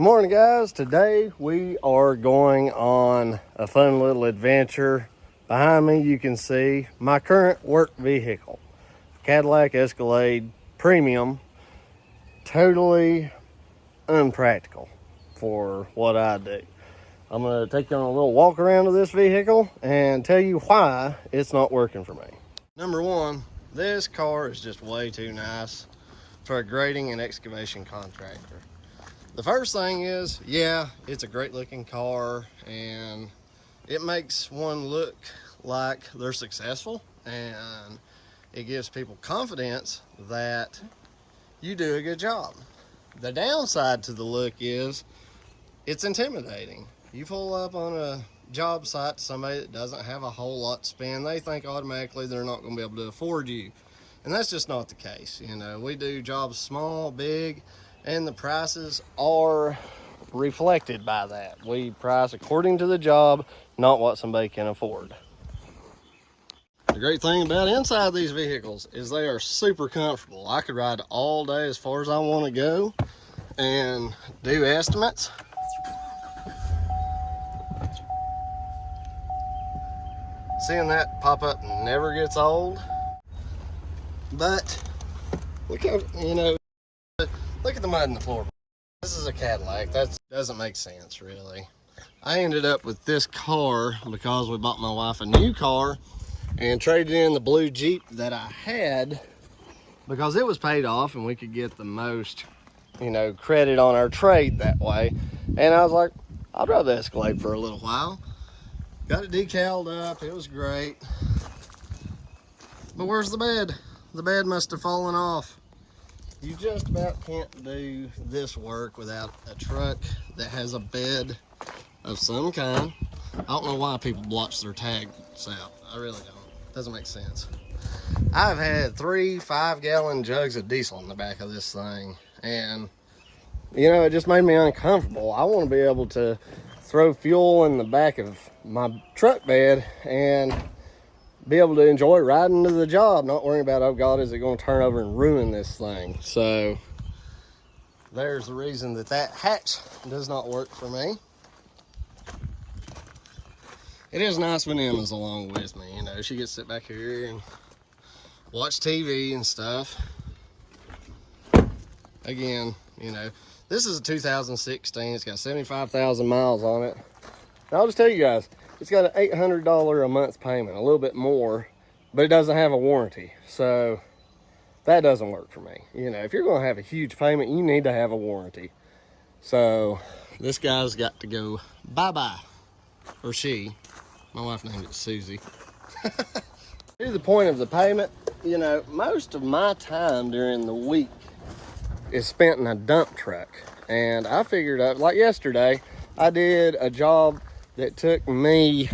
Good morning, guys. Today we are going on a fun little adventure. Behind me you can see my current work vehicle, Cadillac Escalade Premium. Totally unpractical for what I do. I'm going to take you on a little walk around of this vehicle and tell you why it's not working for me. Number one, this car is just way too nice for a grading and excavation contractor. The first thing is, yeah, it's a great looking car and it makes one look like they're successful, and it gives people confidence that you do a good job. The downside to the look is it's intimidating. You pull up on a job site to somebody that doesn't have a whole lot to spend, they think automatically they're not going to be able to afford you. And that's just not the case. You know, we do jobs small, big, and the prices are reflected by that. We price according to the job, not what somebody can afford. The great thing about inside these vehicles is they are super comfortable. I could ride all day as far as I want to go and do estimates. Seeing that pop up never gets old. But look how, look at the mud in the floor. This is a Cadillac. That doesn't make sense, really. I ended up with this car because we bought my wife a new car and traded in the blue Jeep that I had because it was paid off and we could get the most, credit on our trade that way. And I was like, I'll drive the Escalade for a little while. Got it decaled up. It was great. But where's the bed? The bed must have fallen off. You just about can't do this work without a truck that has a bed of some kind. I don't know why people blotch their tags out. I really don't. Doesn't make sense. I've had 3 5-gallon jugs of diesel in the back of this thing, and it just made me uncomfortable. I want to be able to throw fuel in the back of my truck bed and be able to enjoy riding to the job, not worrying about, oh God, is it going to turn over and ruin this thing? So there's the reason that hatch does not work for me. It is nice when Emma's along with me. She gets to sit back here and watch TV and stuff. Again, this is a 2016. It's got 75,000 miles on it. And I'll just tell you guys, it's got an $800 a month payment, a little bit more, but it doesn't have a warranty. So that doesn't work for me. If you're going to have a huge payment, you need to have a warranty. So this guy's got to go bye-bye, or she. My wife named it Susie. To the point of the payment, most of my time during the week is spent in a dump truck. And I figured out, like yesterday, I did a job that took me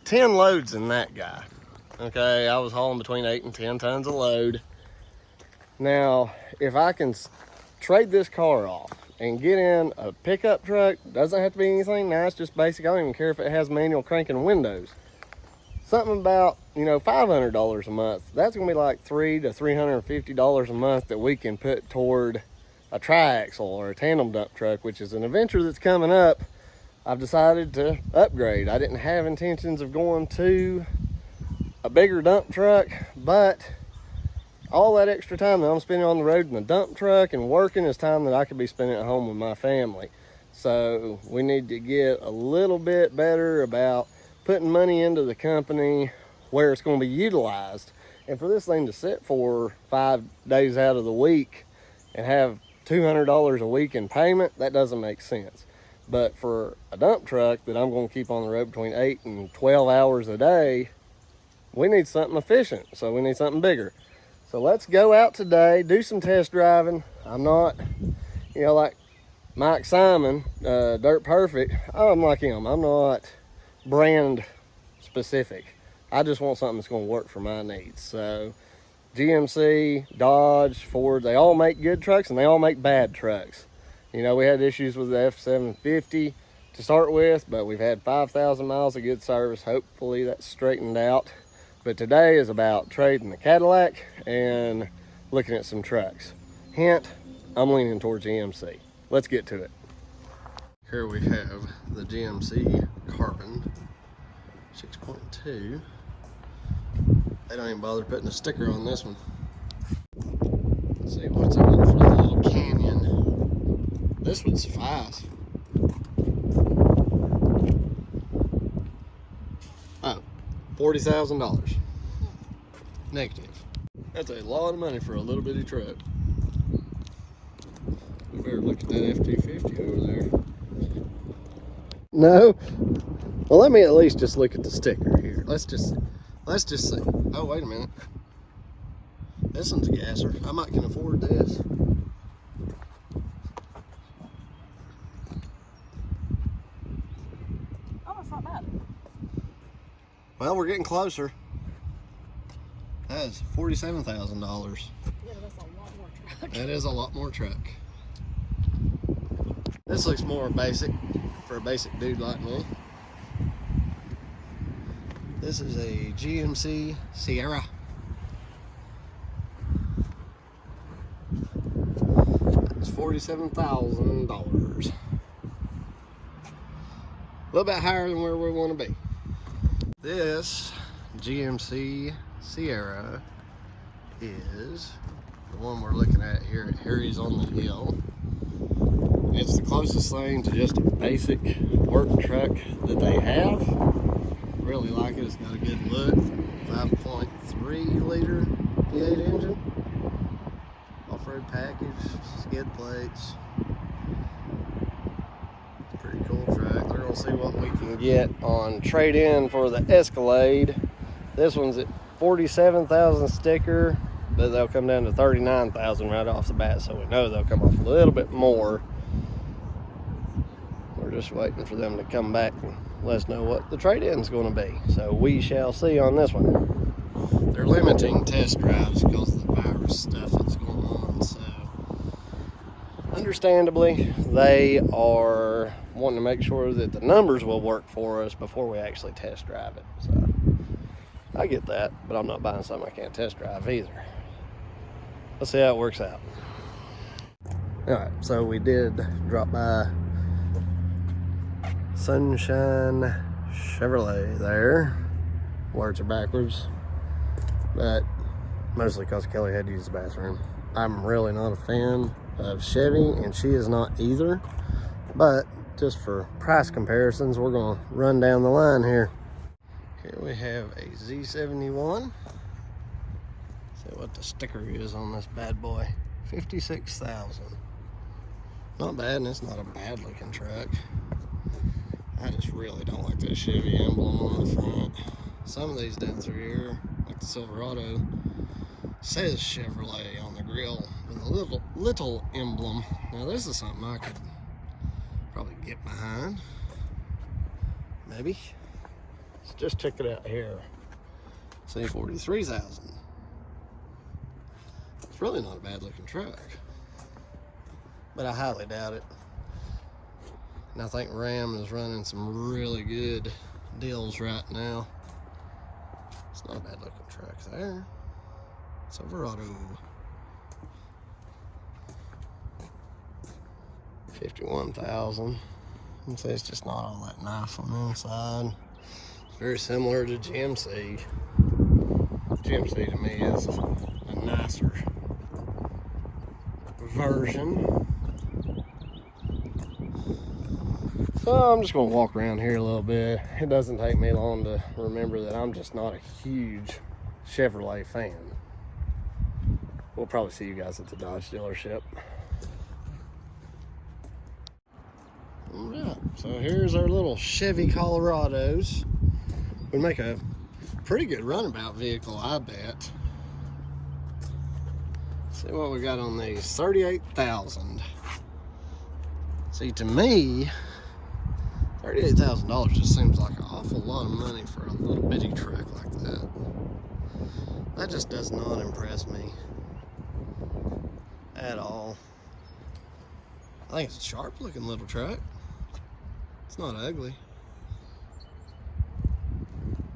10 loads in that guy. Okay, I was hauling between 8 and 10 tons of load. Now, if I can trade this car off and get in a pickup truck, doesn't have to be anything nice, just basic. I don't even care if it has manual cranking windows. Something about, $500 a month. That's gonna be like $300 to $350 a month that we can put toward a triaxle or a tandem dump truck, which is an adventure that's coming up. I've decided to upgrade. I didn't have intentions of going to a bigger dump truck, but all that extra time that I'm spending on the road in the dump truck and working is time that I could be spending at home with my family. So we need to get a little bit better about putting money into the company where it's going to be utilized. And for this thing to sit for 5 days out of the week and have $200 a week in payment, that doesn't make sense. But for a dump truck that I'm going to keep on the road between 8 and 12 hours a day, we need something efficient. So we need something bigger. So let's go out today, do some test driving. I'm not, like Mike Simon, Dirt Perfect. I'm like him. I'm not brand specific. I just want something that's going to work for my needs. So GMC, Dodge, Ford, they all make good trucks and they all make bad trucks. We had issues with the F-750 to start with, but we've had 5,000 miles of good service. Hopefully that's straightened out. But today is about trading the Cadillac and looking at some trucks. Hint, I'm leaning towards GMC. Let's get to it. Here we have the GMC Carbon 6.2. They don't even bother putting a sticker on this one. Let's see what's on for the little canyon. This would suffice. Oh, $40,000. Negative. That's a lot of money for a little bitty truck. We better look at that F-250 over there. No? Well, let me at least just look at the sticker here. Let's just see. Oh, wait a minute. This one's a gasser. I might can afford this. Oh, it's not bad. Well, we're getting closer. That is $47,000. Yeah, that's a lot more truck. That is a lot more truck. This looks more basic for a basic dude like me. This is a GMC Sierra. It's $47,000. A little bit higher than where we want to be. This GMC Sierra is the one we're looking at here at Harry's on the Hill. It's the closest thing to just a basic work truck that they have. Really like it. It's got a good look. 5.3 liter V8 engine. Off-road package, skid plates. Pretty cool track. We're gonna see what we can get on trade-in for the Escalade. This one's at 47,000 sticker, but they'll come down to 39,000 right off the bat, so we know they'll come off a little bit more. We're just waiting for them to come back and let us know what the trade-in's going to be. So we shall see on this one. They're limiting test drives because of the virus stuff that's going on. So understandably, they are wanting to make sure that the numbers will work for us before we actually test drive it. So I get that, but I'm not buying something I can't test drive either. Let's see how it works out. All right, so we did drop by Sunshine Chevrolet there. Words are backwards, but mostly because Kelly had to use the bathroom. I'm really not a fan of Chevy, and she is not either, but just for price comparisons, we're gonna run down the line here. Here we have a Z71. See what the sticker is on this bad boy. 56,000. Not bad, and it's not a bad looking truck. I just really don't like that Chevy emblem on the front. Some of these down through here, like the Silverado, says Chevrolet on the grill with a little emblem. Now this is something I could probably get behind. Maybe. Let's just check it out here. Say 43,000. It's really not a bad looking truck, but I highly doubt it. And I think Ram is running some really good deals right now. It's not a bad looking truck there. Silverado. 51,000. I'd say it's just not all that nice on the inside. It's very similar to GMC. GMC to me is a nicer version. So I'm just gonna walk around here a little bit. It doesn't take me long to remember that I'm just not a huge Chevrolet fan. We'll probably see you guys at the Dodge dealership. All right, so here's our little Chevy Colorados. Would make a pretty good runabout vehicle, I bet. See what we got on these. 38,000. See, to me, $38,000 just seems like an awful lot of money for a little bitty truck like that. That just does not impress me at all. I think it's a sharp looking little truck. It's not ugly.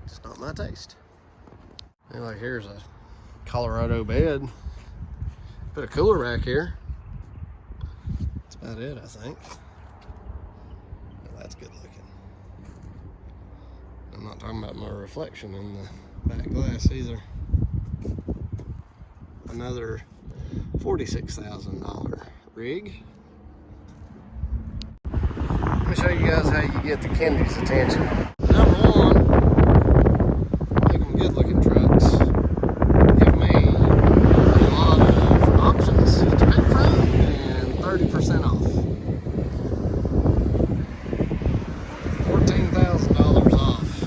It's not my taste. And like here's a Colorado bed. Put a cooler rack here. That's about it, I think. That's good looking. I'm not talking about my reflection in the back glass either. Another $46,000 rig. Let me show you guys how you get the Kennedy's attention. Number one, make them good looking trucks. Give me a lot of options to pick from and 30% off. $14,000 off.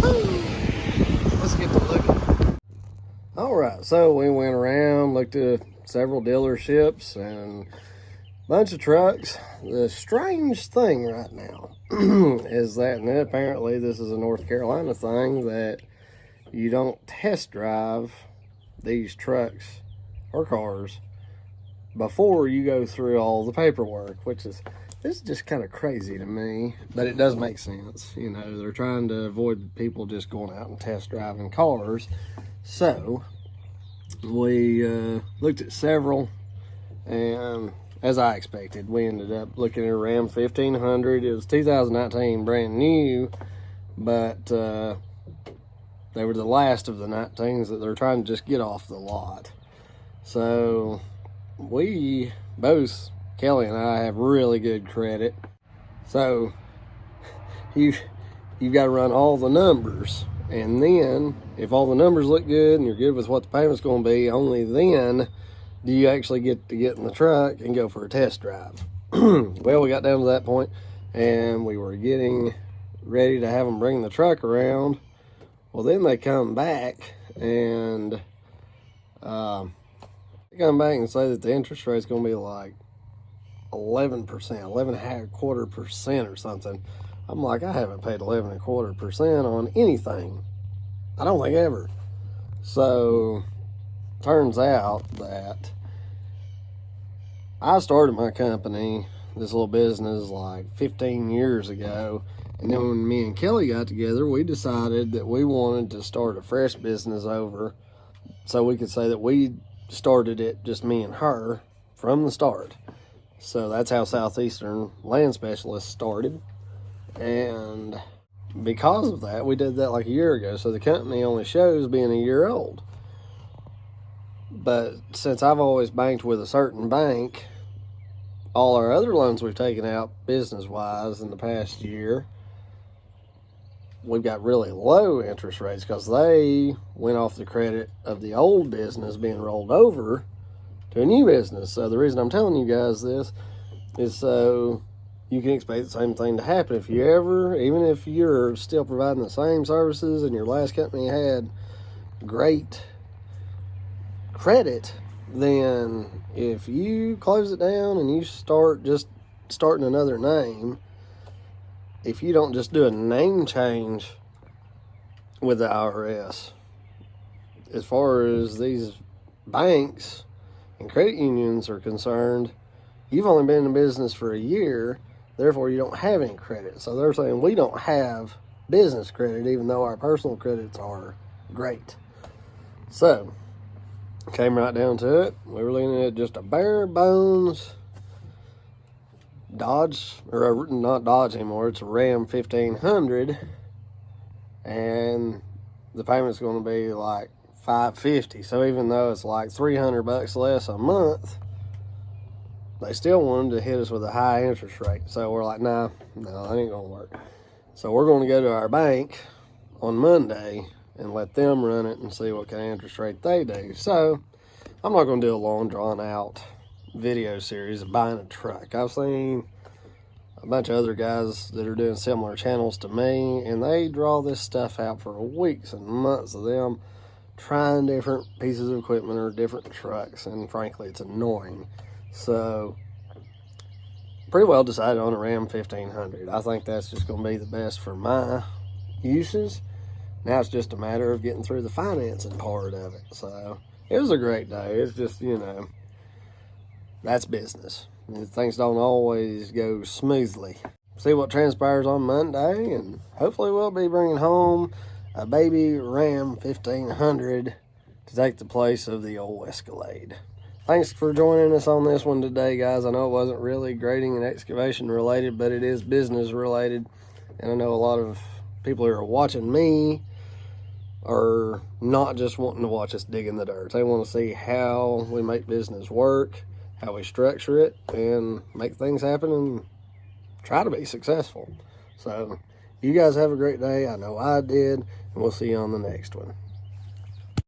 Woo! Let's get to looking. Alright, so we went around, looked at several dealerships and bunch of trucks. The strange thing right now is that, and apparently this is a North Carolina thing, that you don't test drive these trucks or cars before you go through all the paperwork, which is, this is just kind of crazy to me, but it does make sense. You know, they're trying to avoid people just going out and test driving cars. So we looked at several, and as I expected, we ended up looking at a Ram 1500. It was 2019, brand new, but they were the last of the 19s that they're trying to just get off the lot. So we both, Kelly and I, have really good credit. So you've got to run all the numbers, and then if all the numbers look good and you're good with what the payment's going to be, only then do you actually get to get in the truck and go for a test drive. Well, we got down to that point, and we were getting ready to have them bring the truck around. Well, then they come back and say that the interest rate's going to be like 11%, 11.25% or something. I'm like, I haven't paid 11.25% on anything. I don't think ever. So turns out that I started my company, this little business, like 15 years ago. And then when me and Kelly got together, we decided that we wanted to start a fresh business over, so we could say that we started it, just me and her, from the start. So that's how Southeastern Land Specialists started. And because of that, we did that like a year ago. So the company only shows being a year old. But since I've always banked with a certain bank, all our other loans we've taken out business-wise in the past year, we've got really low interest rates because they went off the credit of the old business being rolled over to a new business. So the reason I'm telling you guys this is so you can expect the same thing to happen. If you ever, even if you're still providing the same services and your last company had great credit, then if you close it down and you starting another name, if you don't just do a name change with the IRS, as far as these banks and credit unions are concerned, you've only been in business for a year, therefore you don't have any credit. So they're saying we don't have business credit, even though our personal credits are great. So came right down to it. We were looking at just a bare bones Dodge, or not Dodge anymore, it's a Ram 1500, and the payment's going to be like $550. So even though it's like $300 less a month, they still wanted to hit us with a high interest rate. So we're like, no, that ain't gonna work. So we're going to go to our bank on Monday and let them run it and see what kind of interest rate they do. So I'm not going to do a long drawn out video series of buying a truck. I've seen a bunch of other guys that are doing similar channels to me, and they draw this stuff out for weeks and months of them trying different pieces of equipment or different trucks, and frankly it's annoying. So pretty well decided on a Ram 1500. I think that's just going to be the best for my uses. Now it's just a matter of getting through the financing part of it. So it was a great day. It's just, you know, that's business. Things don't always go smoothly. See what transpires on Monday, and hopefully we'll be bringing home a baby Ram 1500 to take the place of the old Escalade. thanks for joining us on this one today, guys. I know it wasn't really grading and excavation related, but it is business related. And I know a lot of people who are watching me are not just wanting to watch us dig in the dirt. They want to see how we make business work, how we structure it, and make things happen and try to be successful. So you guys have a great day. I know I did, and we'll see you on the next one.